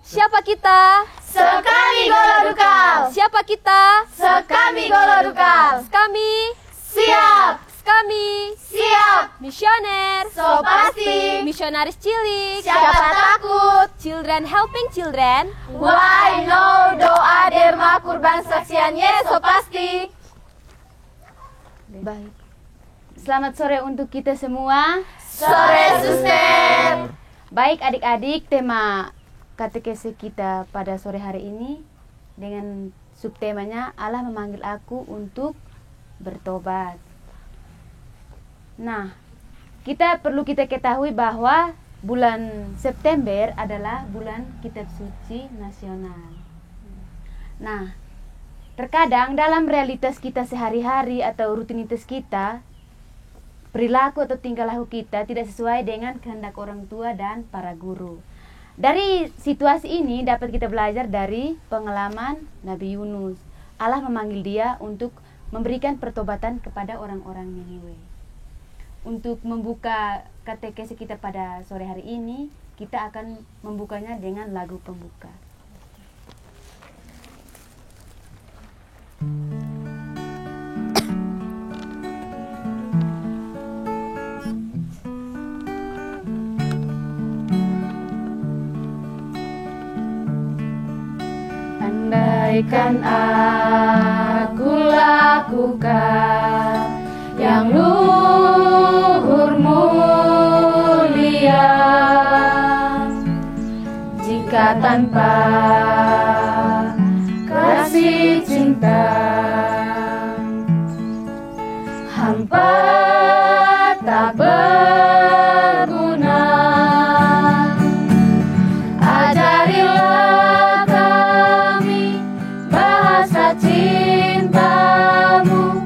Siapa kita? Sekami Golodukal. Siapa kita? Sekami Golodukal. Kami Siap. kami Siap. misioner. So pasti. Misionaris cilik. Siapa takut? Children helping children. Why no doa derma kurban saksiannya so pasti. Baik. Selamat sore untuk kita semua. Sore suster. Baik adik-adik, tema katekese kita pada sore hari ini dengan subtemanya Allah memanggil aku untuk bertobat. Nah, perlu kita ketahui bahwa bulan September adalah bulan kitab suci nasional. Nah, terkadang dalam realitas kita sehari-hari atau rutinitas kita, perilaku atau tingkah laku kita tidak sesuai dengan kehendak orang tua dan para guru. Dari situasi ini dapat kita belajar dari pengalaman Nabi Yunus. Allah memanggil dia untuk memberikan pertobatan kepada orang-orang Niniwe. Untuk membuka katekese kita pada sore hari ini, kita akan membukanya dengan lagu pembuka. Andaikan aku lakukan yang luhur mulia, jika tanpa kasih cinta hampa tak berguna. Ajarilah kami bahasa cintamu,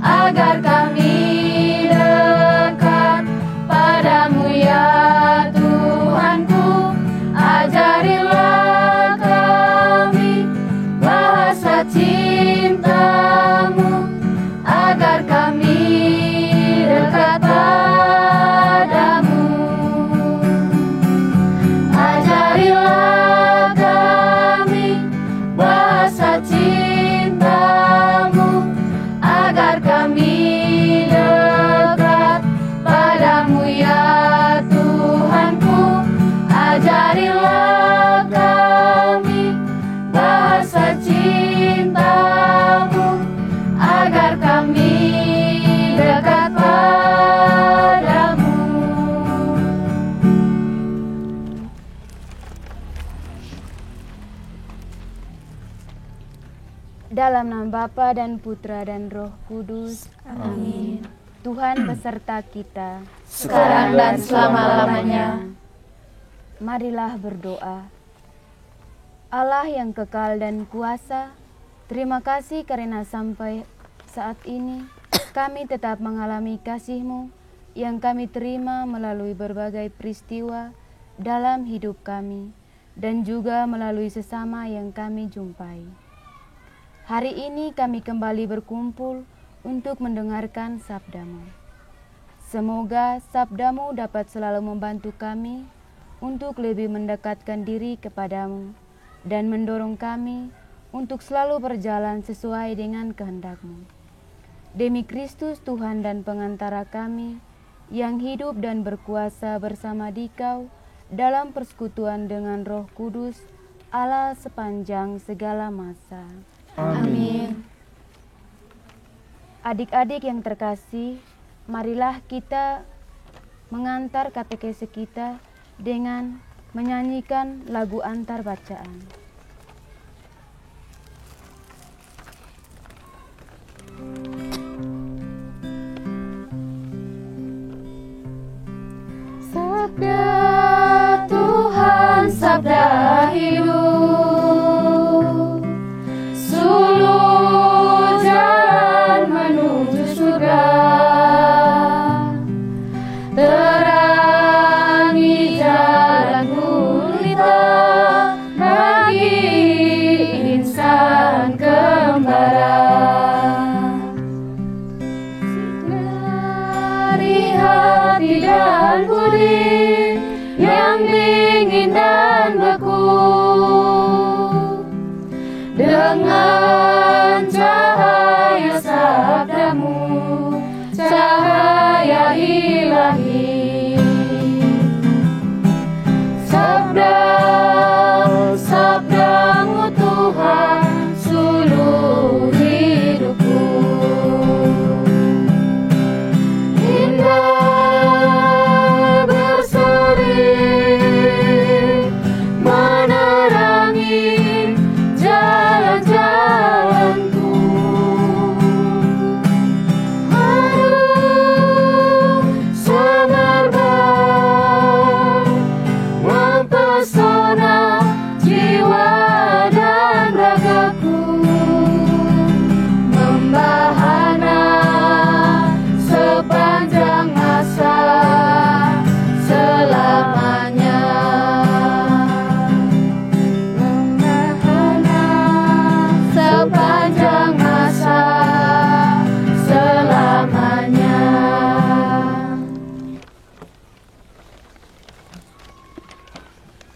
agar kami dekat padamu ya Tuhanku. Ajarilah kami bahasa cintamu, agar kami dekat padamu. Ajarilah kami bahasa cintamu, agar kami dekat padamu ya Tuhanku. Ajarilah kami bahasa cintamu, agar kami dekat padamu. Dalam nama Bapa dan Putra dan Roh Kudus. Amin. Tuhan beserta kita Sekarang dan selama-lamanya. Marilah berdoa. Allah yang kekal dan kuasa, terima kasih karena sampai saat ini kami tetap mengalami kasih-Mu yang kami terima melalui berbagai peristiwa dalam hidup kami dan juga melalui sesama yang kami jumpai. Hari ini kami kembali berkumpul untuk mendengarkan sabda-Mu. Semoga sabda-Mu dapat selalu membantu kami untuk lebih mendekatkan diri kepadamu dan mendorong kami untuk selalu berjalan sesuai dengan kehendak-Mu. Demi Kristus Tuhan dan pengantara kami, yang hidup dan berkuasa bersama Dikau dalam persekutuan dengan Roh Kudus, Allah sepanjang segala masa. Amin. Adik-adik yang terkasih, marilah kita mengantar katekese kita dengan menyanyikan lagu antar bacaan. Sabda Tuhan, sabda hidup, suluh jalan menuju surga, terangi jalan gulita bagi insan kembara. Dari hati dan budi yang dingin dan beku, dengan cahaya sabdamu, cahaya ilahi. Sabdamu Tuhan, suluh hidupku. Indah berseri, menerangi jalan-jalanku. Harum semerbak, mempesona jiwa dan ragaku, membahana sepanjang masa selamanya. Membahana sepanjang masa selamanya.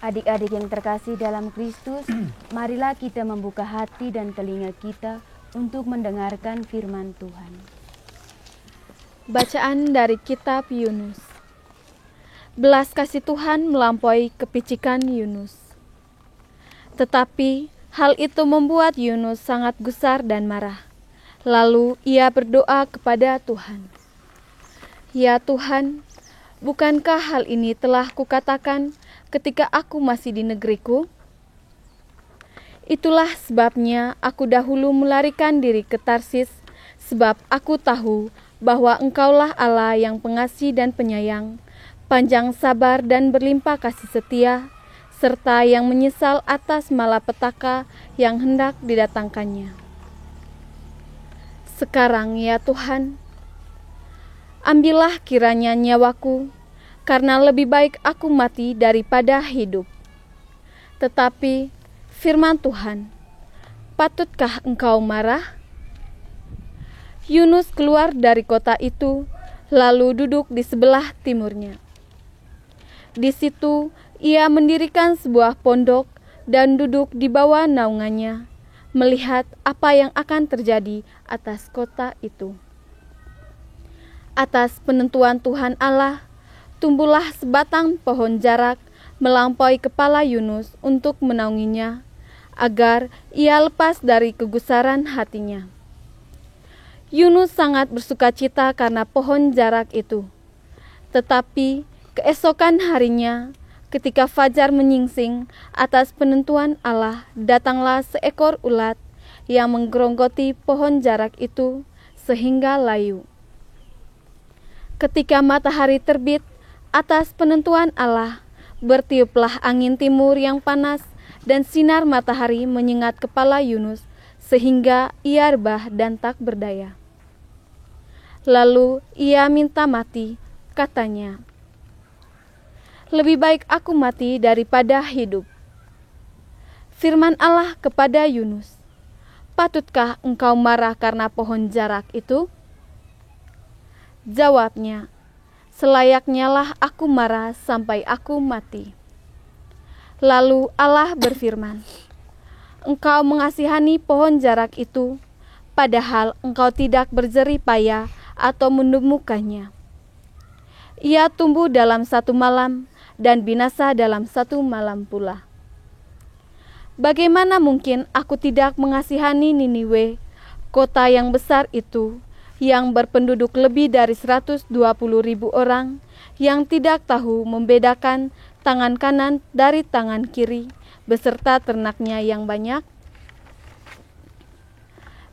Adik-adik yang terkasih dalam Kristus, marilah kita membuka hati dan telinga kita untuk mendengarkan firman Tuhan. Bacaan dari kitab Yunus. Belas kasih Tuhan melampaui kepicikan Yunus. Tetapi hal itu membuat Yunus sangat gusar dan marah. Lalu ia berdoa kepada Tuhan. Ya Tuhan, bukankah hal ini telah kukatakan ketika aku masih di negeriku? Itulah sebabnya aku dahulu melarikan diri ke Tarsis, sebab aku tahu bahwa Engkaulah Allah yang pengasih dan penyayang, panjang sabar dan berlimpah kasih setia, serta yang menyesal atas malapetaka yang hendak didatangkannya. Sekarang ya Tuhan, ambillah kiranya nyawaku, karena lebih baik aku mati daripada hidup. Tetapi firman Tuhan, patutkah Engkau marah? Yunus keluar dari kota itu, lalu duduk di sebelah timurnya. Di situ ia mendirikan sebuah pondok dan duduk di bawah naungannya, melihat apa yang akan terjadi atas kota itu. Atas penentuan Tuhan Allah, tumbuhlah sebatang pohon jarak melampaui kepala Yunus untuk menaunginya, agar ia lepas dari kegusaran hatinya. Yunus sangat bersukacita karena pohon jarak itu. Tetapi keesokan harinya, ketika fajar menyingsing atas penentuan Allah, datanglah seekor ulat yang menggeronggoti pohon jarak itu sehingga layu. Ketika matahari terbit atas penentuan Allah, bertiuplah angin timur yang panas dan sinar matahari menyengat kepala Yunus sehingga ia rebah dan tak berdaya. Lalu ia minta mati, katanya, "Lebih baik aku mati daripada hidup." Firman Allah kepada Yunus, "Patutkah engkau marah karena pohon jarak itu?" Jawabnya, "Selayaknya lah aku marah sampai aku mati." Lalu Allah berfirman, "Engkau mengasihani pohon jarak itu, padahal engkau tidak berjerih payah atau menemukannya. Ia tumbuh dalam satu malam dan binasa dalam satu malam pula. Bagaimana mungkin aku tidak mengasihani Niniwe, kota yang besar itu, yang berpenduduk lebih dari 120.000 orang, yang tidak tahu membedakan tangan kanan dari tangan kiri, beserta ternaknya yang banyak?"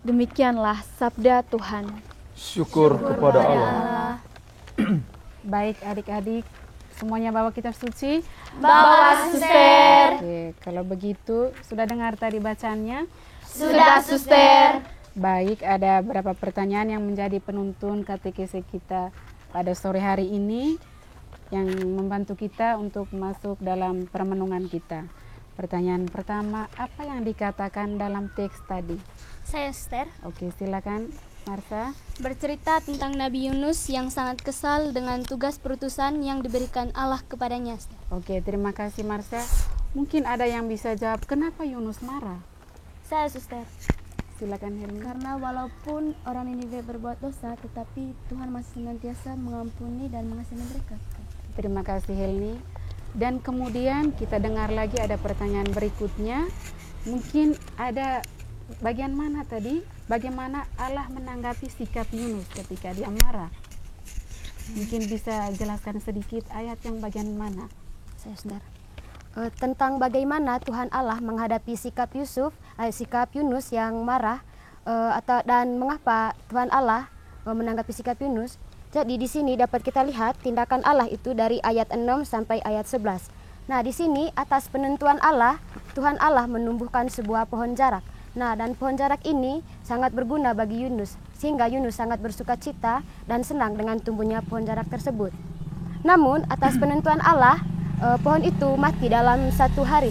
Demikianlah sabda Tuhan. Syukur kepada Allah. Baik adik-adik, semuanya bawa kitab suci. Bawa suster. Oke, kalau begitu sudah dengar tadi bacaannya? Sudah suster. Baik, ada beberapa pertanyaan yang menjadi penuntun katekese kita pada sore hari ini yang membantu kita untuk masuk dalam permenungan kita. Pertanyaan pertama, apa yang dikatakan dalam teks tadi? Saya suster. Oke, silakan Marsa. Bercerita tentang Nabi Yunus yang sangat kesal dengan tugas perutusan yang diberikan Allah kepadanya. Oke, terima kasih Marsa. Mungkin ada yang bisa jawab kenapa Yunus marah? Saya, Suster. Silakan Helmi. Karena walaupun orang Niniwe berbuat dosa, tetapi Tuhan masih senantiasa mengampuni dan mengasihi mereka. Terima kasih Helmi. Dan kemudian kita dengar lagi ada pertanyaan berikutnya. Mungkin ada bagian mana tadi? Bagaimana Allah menanggapi sikap Yunus ketika dia marah? Mungkin bisa jelaskan sedikit ayat yang bagian mana? Saya, Saudara. Tentang bagaimana Tuhan Allah menghadapi sikap Yunus yang marah, dan mengapa Tuhan Allah menanggapi sikap Yunus. Jadi di sini dapat kita lihat tindakan Allah itu dari ayat 6 sampai ayat 11. Nah, di sini atas penentuan Allah, Tuhan Allah menumbuhkan sebuah pohon jarak. Nah, dan pohon jarak ini sangat berguna bagi Yunus, sehingga Yunus sangat bersuka cita dan senang dengan tumbuhnya pohon jarak tersebut. Namun, atas penentuan Allah, pohon itu mati dalam satu hari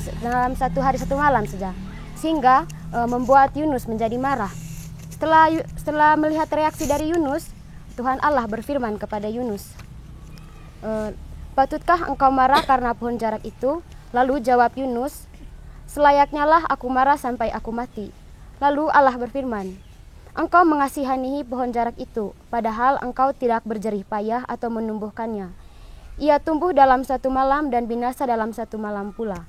satu malam saja, sehingga membuat Yunus menjadi marah. Setelah melihat reaksi dari Yunus, Tuhan Allah berfirman kepada Yunus, "Patutkah engkau marah karena pohon jarak itu?" Lalu jawab Yunus, "Selayaknya lah aku marah sampai aku mati." Lalu Allah berfirman, "Engkau mengasihanihi pohon jarak itu, padahal engkau tidak berjerih payah atau menumbuhkannya. Ia tumbuh dalam satu malam dan binasa dalam satu malam pula.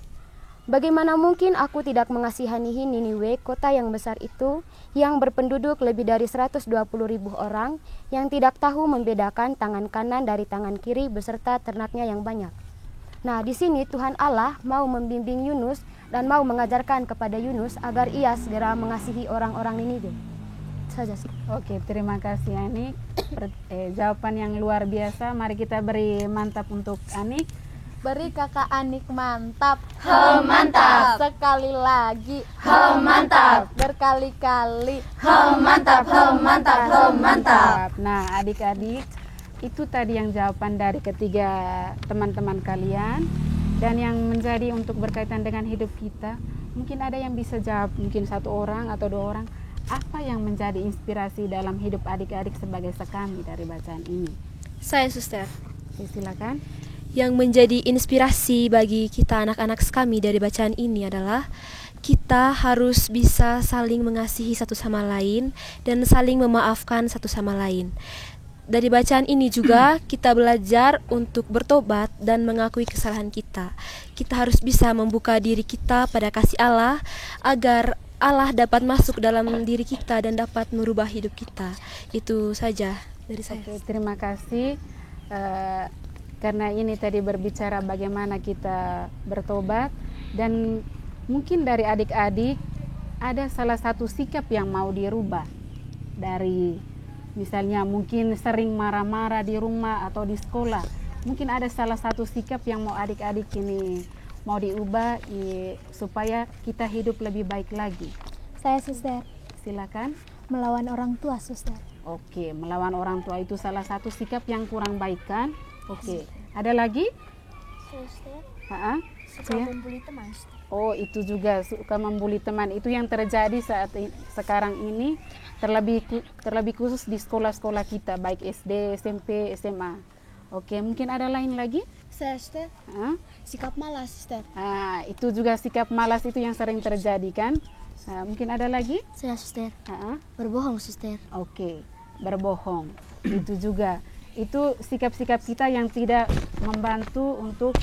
Bagaimana mungkin aku tidak mengasihanihi Niniwe, kota yang besar itu, yang berpenduduk lebih dari 120.000 orang, yang tidak tahu membedakan tangan kanan dari tangan kiri beserta ternaknya yang banyak." Nah, di sini Tuhan Allah mau membimbing Yunus dan mau mengajarkan kepada Yunus agar ia segera mengasihi orang-orang Niniwe. Saja sih. Oke, terima kasih Anik. Jawaban yang luar biasa. Mari kita beri mantap untuk Anik. Beri kakak Anik mantap. Mantap. Sekali lagi. Mantap. Berkali-kali. Mantap. Mantap. Nah, adik-adik, itu tadi yang jawaban dari ketiga teman-teman kalian. Dan yang menjadi untuk berkaitan dengan hidup kita, mungkin ada yang bisa jawab, mungkin satu orang atau dua orang. Apa yang menjadi inspirasi dalam hidup adik-adik sebagai sekami dari bacaan ini? Saya, Suster. Oke, silakan. Yang menjadi inspirasi bagi kita anak-anak sekami dari bacaan ini adalah kita harus bisa saling mengasihi satu sama lain dan saling memaafkan satu sama lain. Dari bacaan ini juga kita belajar untuk bertobat dan mengakui kesalahan kita. Kita harus bisa membuka diri kita pada kasih Allah agar Allah dapat masuk dalam diri kita dan dapat merubah hidup kita. Itu saja dari saya. Oke, terima kasih. Karena ini tadi berbicara bagaimana kita bertobat, dan mungkin dari adik-adik ada salah satu sikap yang mau dirubah. Dari misalnya mungkin sering marah-marah di rumah atau di sekolah. Mungkin ada salah satu sikap yang mau adik-adik ini mau diubah supaya kita hidup lebih baik lagi. Saya, Suster. Silakan. Melawan orang tua, Suster. Oke, melawan orang tua itu salah satu sikap yang kurang baik kan? Oke, ada lagi? Suster. Suka membuli teman. Oh, itu juga suka membuli teman. Itu yang terjadi sekarang ini, terlebih khusus di sekolah-sekolah kita, baik SD, SMP, SMA. Oke, mungkin ada lain lagi? Saya, Suster. Sikap malas, Suster. Itu juga sikap malas itu yang sering terjadi kan? Mungkin ada lagi? Saya, Suster. Berbohong, Suster. Oke, berbohong. Itu juga. Itu sikap-sikap kita yang tidak membantu untuk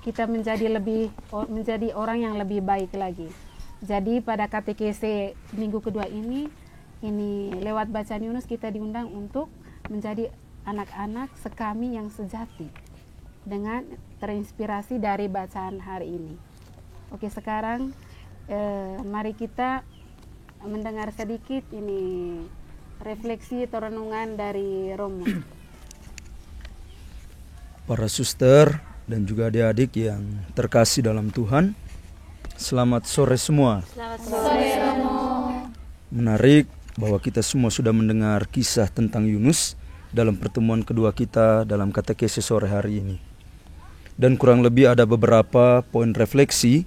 kita menjadi orang yang lebih baik lagi. Jadi pada KTKC minggu kedua ini lewat bacaan Yunus kita diundang untuk menjadi anak-anak sekami yang sejati dengan terinspirasi dari bacaan hari ini. Oke, sekarang mari kita mendengar sedikit ini refleksi atau renungan dari Romo. Para suster dan juga adik-adik yang terkasih dalam Tuhan, selamat sore semua. Selamat sore, Romo. Menarik bahwa kita semua sudah mendengar kisah tentang Yunus dalam pertemuan kedua kita dalam katekese sore hari ini. Dan kurang lebih ada beberapa poin refleksi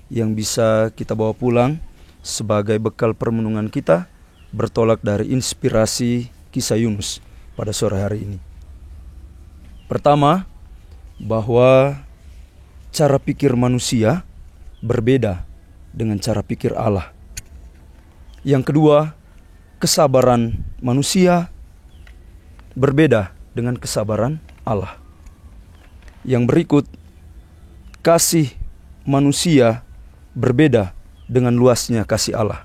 yang bisa kita bawa pulang sebagai bekal permenungan kita bertolak dari inspirasi kisah Yunus pada sore hari ini. Pertama, bahwa cara pikir manusia berbeda dengan cara pikir Allah. Yang kedua, kesabaran manusia berbeda dengan kesabaran Allah. Yang berikut, kasih manusia berbeda dengan luasnya kasih Allah.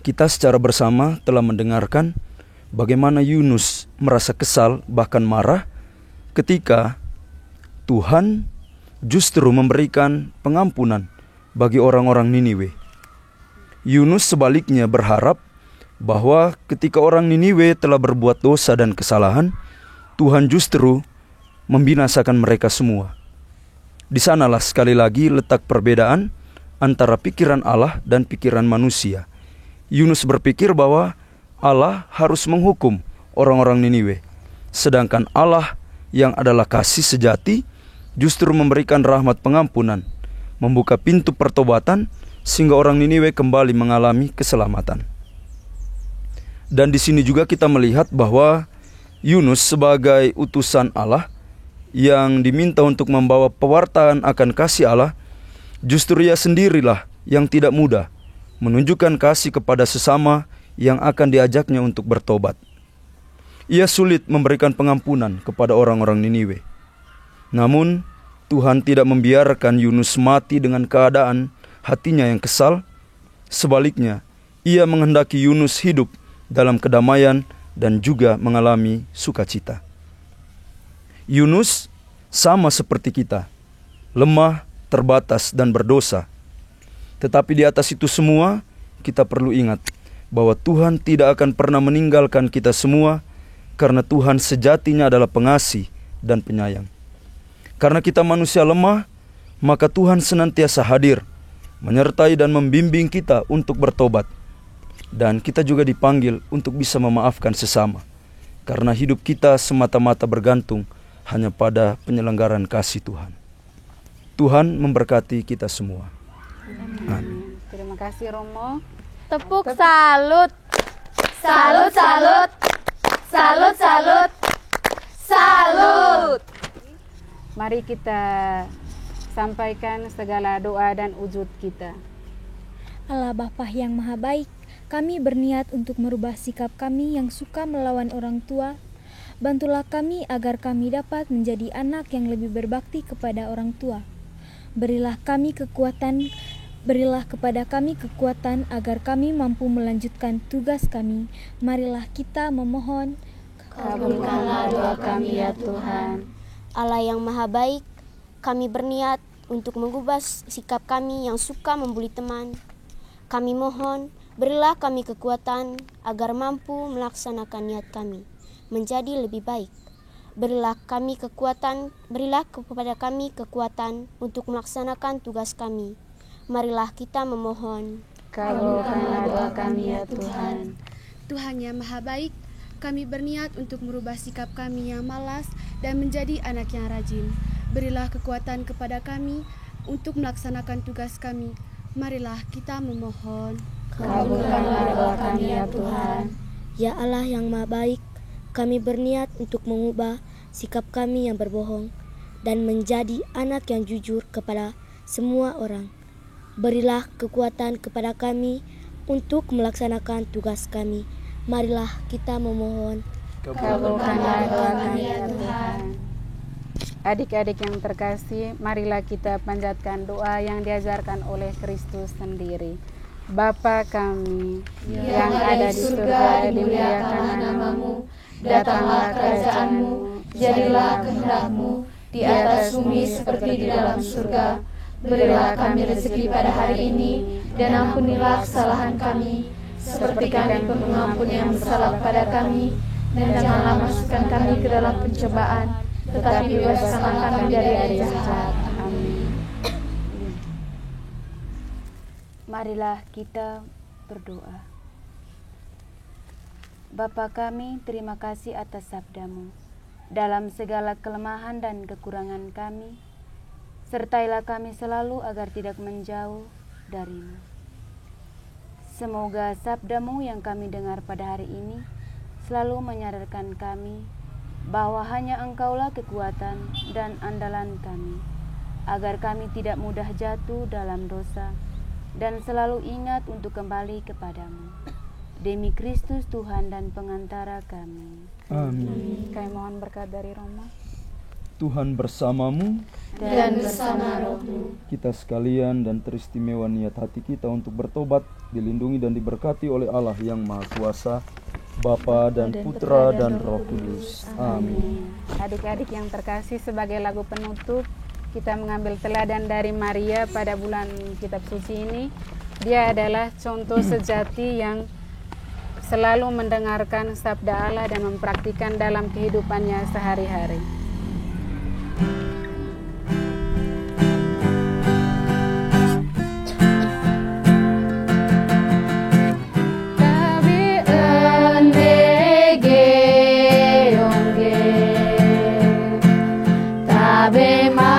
Kita secara bersama telah mendengarkan bagaimana Yunus merasa kesal bahkan marah ketika Tuhan justru memberikan pengampunan bagi orang-orang Niniwe. Yunus sebaliknya berharap bahwa ketika orang Niniwe telah berbuat dosa dan kesalahan, Tuhan justru membinasakan mereka semua. Di sanalah sekali lagi letak perbedaan antara pikiran Allah dan pikiran manusia. Yunus berpikir bahwa Allah harus menghukum orang-orang Niniwe, sedangkan Allah yang adalah kasih sejati justru memberikan rahmat pengampunan, membuka pintu pertobatan sehingga orang Niniwe kembali mengalami keselamatan. Dan di sini juga kita melihat bahwa Yunus sebagai utusan Allah yang diminta untuk membawa pewartaan akan kasih Allah, justru ia sendirilah yang tidak mudah menunjukkan kasih kepada sesama yang akan diajaknya untuk bertobat. Ia sulit memberikan pengampunan kepada orang-orang Niniwe. Namun, Tuhan tidak membiarkan Yunus mati dengan keadaan hatinya yang kesal. Sebaliknya, ia menghendaki Yunus hidup dalam kedamaian dan juga mengalami sukacita. Yunus sama seperti kita, lemah, terbatas, dan berdosa. Tetapi di atas itu semua, kita perlu ingat bahwa Tuhan tidak akan pernah meninggalkan kita semua, karena Tuhan sejatinya adalah pengasih dan penyayang. Karena kita manusia lemah, maka Tuhan senantiasa hadir, menyertai dan membimbing kita untuk bertobat. Dan kita juga dipanggil untuk bisa memaafkan sesama, karena hidup kita semata-mata bergantung hanya pada penyelenggaraan kasih Tuhan. Tuhan memberkati kita semua. Amin. Terima kasih Romo. Tepuk salut. Salut, salut. Salut, salut. Salut. Mari kita sampaikan segala doa dan wujud kita. Allah Bapa yang Maha Baik, kami berniat untuk merubah sikap kami yang suka melawan orang tua. Bantulah kami agar kami dapat menjadi anak yang lebih berbakti kepada orang tua. Berilah kepada kami kekuatan agar kami mampu melanjutkan tugas kami. Marilah kita memohon. Kabulkanlah doa kami ya Tuhan. Allah yang Maha Baik, kami berniat untuk mengubah sikap kami yang suka membuli teman. Kami mohon, berilah kami kekuatan agar mampu melaksanakan niat kami menjadi lebih baik. Berilah kepada kami kekuatan untuk melaksanakan tugas kami. Marilah kita memohon. Kabulkanlah doa kami ya Tuhan. Tuhan yang Maha Baik, kami berniat untuk merubah sikap kami yang malas dan menjadi anak yang rajin. Berilah kekuatan kepada kami untuk melaksanakan tugas kami. Marilah kita memohon. Kabulkanlah doa kami ya Tuhan. Ya Allah yang Maha Baik, kami berniat untuk mengubah sikap kami yang berbohong dan menjadi anak yang jujur kepada semua orang. Berilah kekuatan kepada kami untuk melaksanakan tugas kami. Marilah kita memohon. Kabulkanlah doa kami ya Tuhan. Adik-adik yang terkasih, marilah kita panjatkan doa yang diajarkan oleh Kristus sendiri. Bapa kami yang ada di surga, dimuliakanlah namamu, datanglah kerajaanmu, jadilah kehendak-Mu di atas bumi seperti di dalam surga. Berilah kami rezeki pada hari ini, dan ampunilah kesalahan kami, seperti kami pun mengampuni yang bersalah pada kami, dan janganlah masukkan kami ke dalam pencobaan, tetapi bebaskanlah kami dari jahat. Amin. Marilah kita berdoa. Bapa kami, terima kasih atas sabda-Mu. Dalam segala kelemahan dan kekurangan kami, sertailah kami selalu agar tidak menjauh dari-Mu. Semoga sabda-Mu yang kami dengar pada hari ini selalu menyadarkan kami bahwa hanya Engkaulah kekuatan dan andalan kami, agar kami tidak mudah jatuh dalam dosa, dan selalu ingat untuk kembali kepadamu. Demi Kristus Tuhan dan pengantara kami. Amin. Kami mohon berkat dari Roma. Tuhan bersamamu dan bersama rohmu. Kita sekalian dan teristimewa niat hati kita untuk bertobat, dilindungi dan diberkati oleh Allah yang Maha Kuasa, Bapa dan Putra dan Roh Kudus. Amin. Adik-adik yang terkasih, sebagai lagu penutup kita mengambil teladan dari Maria pada bulan kitab suci ini. Dia adalah contoh sejati yang selalu mendengarkan sabda Allah dan mempraktikkan dalam kehidupannya sehari-hari. Tabe ma